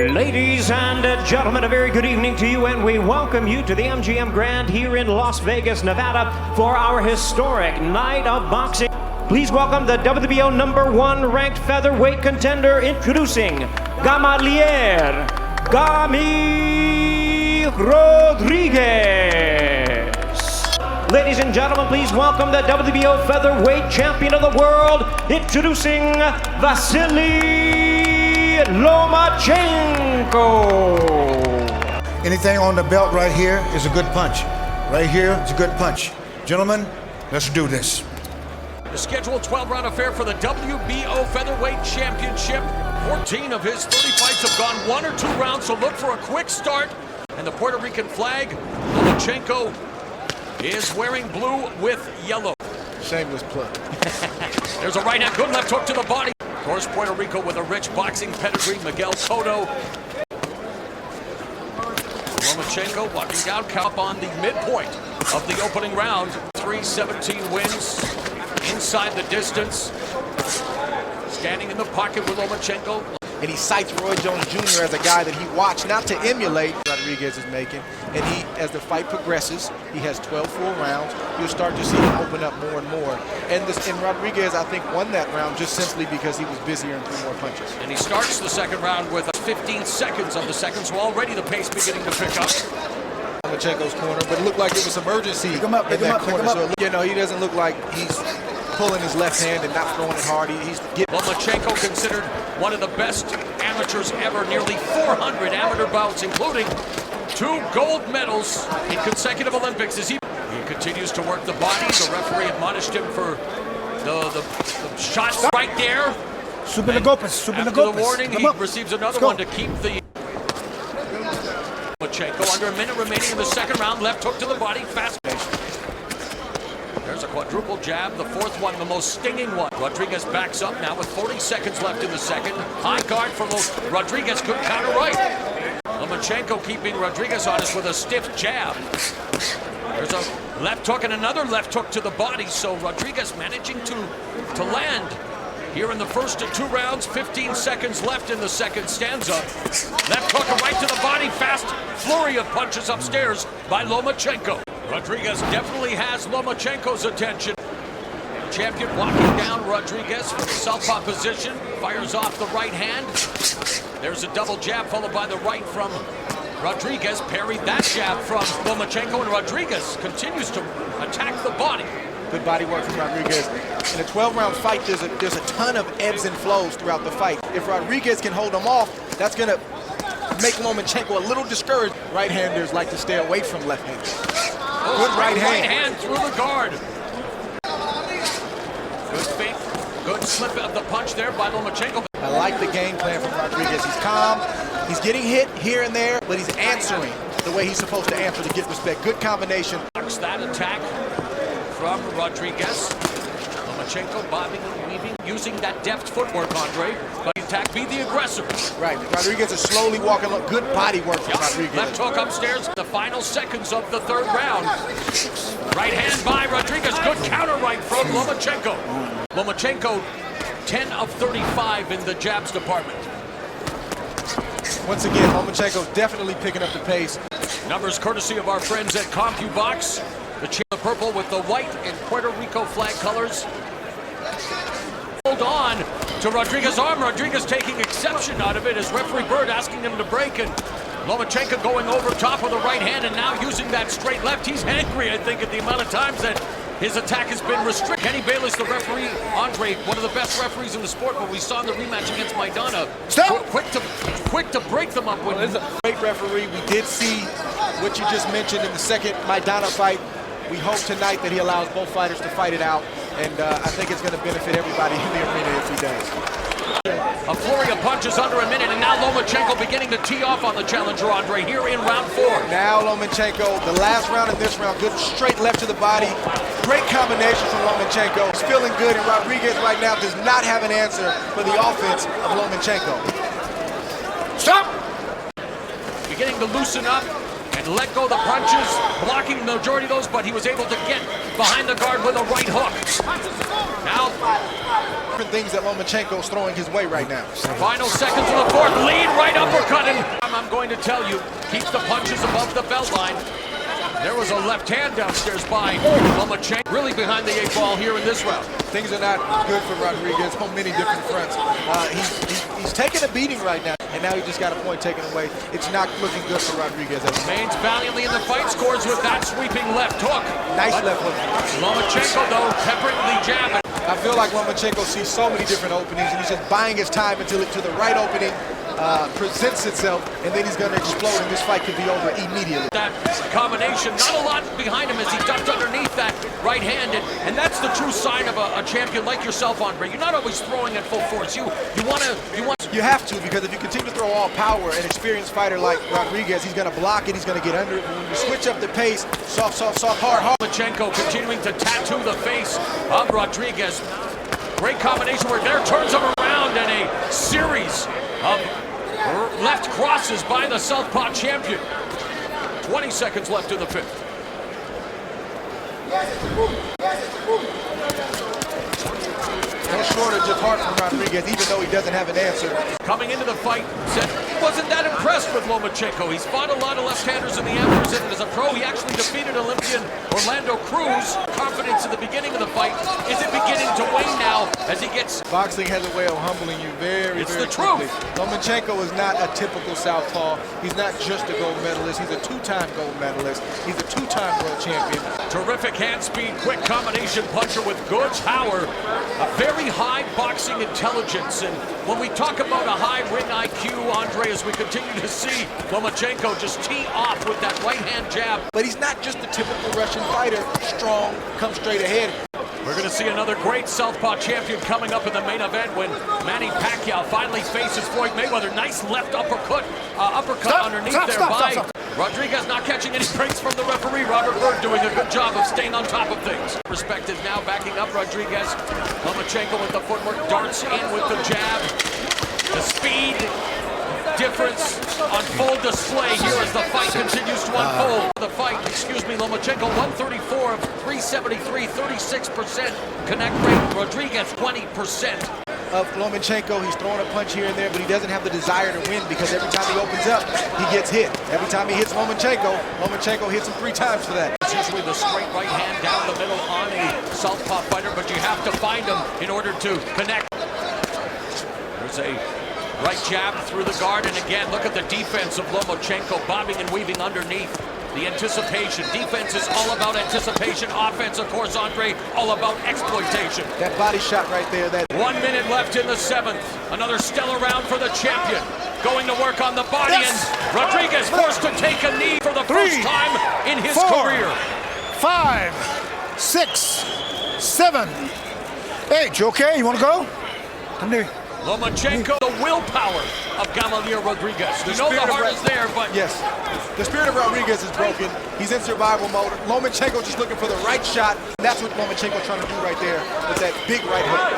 Ladies and gentlemen, a very good evening to you, and we welcome you to the MGM Grand here in Las Vegas, Nevada, for our historic night of boxing. Please welcome the WBO #1 ranked featherweight contender, introducing Gamalier, Rodriguez. Ladies and gentlemen, please welcome the WBO Featherweight Champion of the World, introducing Vasiliy Lomachenko. Anything on the belt right here is a good punch. Right here, it's a good punch. Gentlemen, let's do this. The scheduled 12-round affair for the WBO Featherweight Championship. 14 of his 30 fights have gone 1 or 2 rounds, so look for a quick start. And the Puerto Rican flag, Lomachenko is wearing blue with yellow. Shameless plug. There's a right hand, good left hook to the body. Of course, Puerto Rico with a rich boxing pedigree, Miguel Cotto. Lomachenko walking down, count on the midpoint of the opening round. 3-17 wins inside the distance. Standing in the pocket with Lomachenko. And he cites Roy Jones Jr. as a guy that he watched, not to emulate Rodriguez is making. And he, as the fight progresses, he has 12 full rounds. You'll start to see him open up more and more. And Rodriguez, I think, won that round just simply because he was busier and threw more punches. And he starts the second round with 15 seconds of the second, so already the pace beginning to pick up. Lomachenko's corner, but it looked like it was emergency in him up, that corner. So, you know, he doesn't look like he's pulling his left hand and not throwing it hard. He's getting. Lomachenko considered one of the best amateurs ever, nearly 400 amateur bouts, including 2 gold medals in consecutive Olympics. As he continues to work the body, the referee admonished him for the shots right there. After the warning, he receives another one to keep the. Lomachenko under a minute remaining in the second round, left hook to the body, fast. There's a quadruple jab, the fourth one, the most stinging one. Rodriguez backs up now with 40 seconds left in the second. High guard for Rodriguez, could counter right. Lomachenko keeping Rodriguez honest with a stiff jab. There's a left hook and another left hook to the body, so Rodriguez managing to land here in the first of 2 rounds. 15 seconds left in the second stanza. Left hook right to the body, fast flurry of punches upstairs by Lomachenko. Rodriguez definitely has Lomachenko's attention. Champion walking down Rodriguez from the southpaw position, fires off the right hand. There's a double jab followed by the right from Rodriguez. Parried that jab from Lomachenko, and Rodriguez continues to attack the body. Good body work from Rodriguez. In a 12-round fight, there's a ton of ebbs and flows throughout the fight. If Rodriguez can hold him off, that's going to make Lomachenko a little discouraged. Right-handers like to stay away from left-handers. Good right hand through the guard. Good feint, good slip of the punch there by Lomachenko. I like the game plan from Rodriguez. He's calm, he's getting hit here and there, but he's answering the way he's supposed to answer to get respect. Good combination. That attack from Rodriguez. Lomachenko bobbing and weaving, using that deft footwork, Andre. But attack, be the aggressor. Right, Rodriguez is slowly walking up. Good body work from Rodriguez. Left hook upstairs, the final seconds of the third round. Right hand by Rodriguez, good counter right from Lomachenko. Lomachenko, 10 of 35 in the jabs department. Once again, Lomachenko definitely picking up the pace. Numbers courtesy of our friends at CompuBox. The purple with the white and Puerto Rico flag colors. Hold on to Rodriguez's arm. Rodriguez taking exception out of it as referee Bird asking him to break, and Lomachenko going over top with the right hand and now using that straight left. He's angry, I think, at the amount of times that his attack has been restricted. Kenny Bayless, the referee, Andre, one of the best referees in the sport, but we saw in the rematch against Maidana. Stop! Quick to break them up. Well, it's a great referee. We did see what you just mentioned in the second Maidana fight. We hope tonight that he allows both fighters to fight it out, and I think it's going to benefit everybody in the arena if he does. A flurry of punches under a minute, and now Lomachenko beginning to tee off on the challenger, Andre, here in round 4. Now Lomachenko, the last round and this round, good straight left to the body. Great combination from Lomachenko. He's feeling good, and Rodriguez right now does not have an answer for the offense of Lomachenko. Stop! Beginning to loosen up and let go of the punches, blocking the majority of those, but he was able to get behind the guard with a right hook. Now, different things that Lomachenko is throwing his way right now. Final seconds of the fourth, lead right uppercut, and going to tell you, keep the punches above the belt line. There was a left hand downstairs by Lomachenko. Really behind the 8 ball here in this round. Things are not good for Rodriguez on many different fronts. He's taking a beating right now, and now he just got a point taken away. It's not looking good for Rodriguez. Remains valiantly in the fight, scores with that sweeping left hook. Nice left hook. Lomachenko, though, peppering the jab. I feel like Lomachenko sees so many different openings, and he's just buying his time until the right opening presents itself, and then he's going to explode, and this fight could be over immediately. That combination, not a lot behind him as he ducked underneath that right-handed, and that's the true sign of a champion like yourself, Andre. You're not always throwing at full force. You have to, because if you continue to throw all power, an experienced fighter like Rodriguez, he's going to block it, he's going to get under it. But when you switch up the pace, soft, hard. Lomachenko continuing to tattoo the face of Rodriguez. Great combination where there turns him around in a series of left crosses by the Southpaw champion. 20 seconds left in the fifth. No shortage of heart from Rodriguez, even though he doesn't have an answer. Coming into the fight, said he wasn't that impressed with Lomachenko. He's fought a lot of left-handers in the amateurs, and as a pro, he actually defeated Olympian Orlando Cruz. Confidence in the beginning of the fight. Is it beginning to wane now as he gets... Boxing has a way of humbling you very, it's very the quickly. truth. Lomachenko is not a typical southpaw. He's not just a gold medalist. He's a 2-time gold medalist. He's a 2-time world champion. Terrific hand speed, quick combination puncher with good power. A very high boxing intelligence, and when we talk about a high ring IQ, Andre, as we continue to see Lomachenko just tee off with that right hand jab. But he's not just the typical Russian fighter, strong, come straight ahead. We're going to see another great Southpaw champion coming up in the main event when Manny Pacquiao finally faces Floyd Mayweather. Nice left uppercut underneath there. Rodriguez not catching any breaks from the referee. Robert Bird doing a good job of staying on top of things. Respect is now backing up Rodriguez. Lomachenko with the footwork, darts in with the jab. The speed difference on full display here as the fight continues to unfold. The fight, Lomachenko 134 of 373, 36% connect rate. Rodriguez 20%. Of Lomachenko, he's throwing a punch here and there, but he doesn't have the desire to win because every time he opens up, he gets hit. Every time he hits Lomachenko hits him 3 times for that. It's usually the straight right hand down the middle on a southpaw fighter, but you have to find him in order to connect. There's a right jab through the guard, and again, look at the defense of Lomachenko bobbing and weaving underneath. The anticipation. Defense is all about anticipation. Offense, of course, Andre, all about exploitation. That body shot right there. 1 minute left in the 7th. Another stellar round for the champion. Going to work on the body, and Rodriguez forced to take a knee for the first time in his career. 5, 6, 7, 8. You okay? You want to go? Come here. Lomachenko, the willpower of Gamalier Rodriguez. You know the heart is there, but... Yes. The spirit of Rodriguez is broken. He's in survival mode. Lomachenko just looking for the right shot. That's what Lomachenko trying to do right there with that big right hook.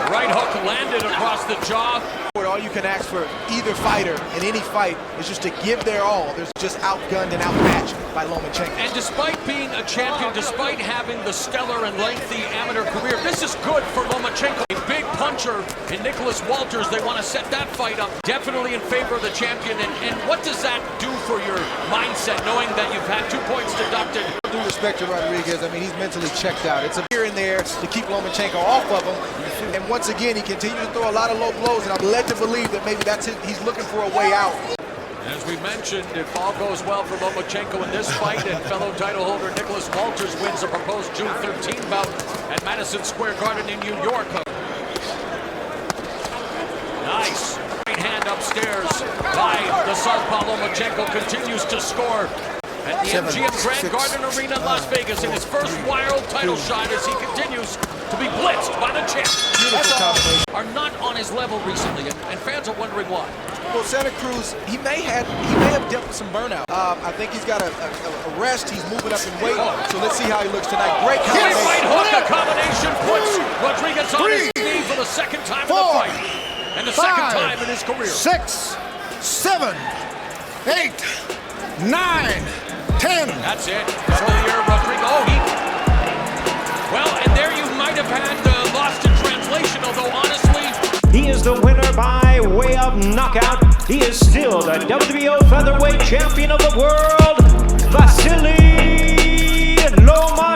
Right hook landed across the jaw. All you can ask for either fighter in any fight is just to give their all. There's just outgunned and outmatched by Lomachenko. And despite being a champion, despite having the stellar and lengthy amateur career, this is good for Lomachenko. A big puncher in Nicholas Walters. They want to set that fight up. Definitely in favor of the champion. And what does that do for your mindset, knowing that you've had 2 points deducted? With due respect to Rodriguez, I mean, he's mentally checked out. It's a here and there to keep Lomachenko off of him. And once again, he continues to throw a lot of low blows, and I'm led to believe that maybe that's it. He's looking for a way out. As we mentioned, if all goes well for Lomachenko in this fight and fellow title holder Nicholas Walters wins a proposed June 13 bout at Madison Square Garden in New York. Nice. Right hand upstairs by the southpaw. Lomachenko continues to score at the MGM Grand Garden Arena in Las Vegas in his first wild title shot as he continues to be blitzed by the champ. Beautiful combination. Are not on his level recently, and fans are wondering why. Well, Santa Cruz, he may have dealt with some burnout. I think he's got a rest. He's moving up in weight. So let's see how he looks tonight. Great combination. Right hook, a combination puts Rodriguez on his knee for the second time in the fight. And the second time in his career. 6, 7, 8, 9, 10. That's it. Gamalier Rodriguez. Well, and there you might have had lost in translation, although honestly... He is the winner by way of knockout. he is still the WBO Featherweight Champion of the World, Vasiliy Lomachenko.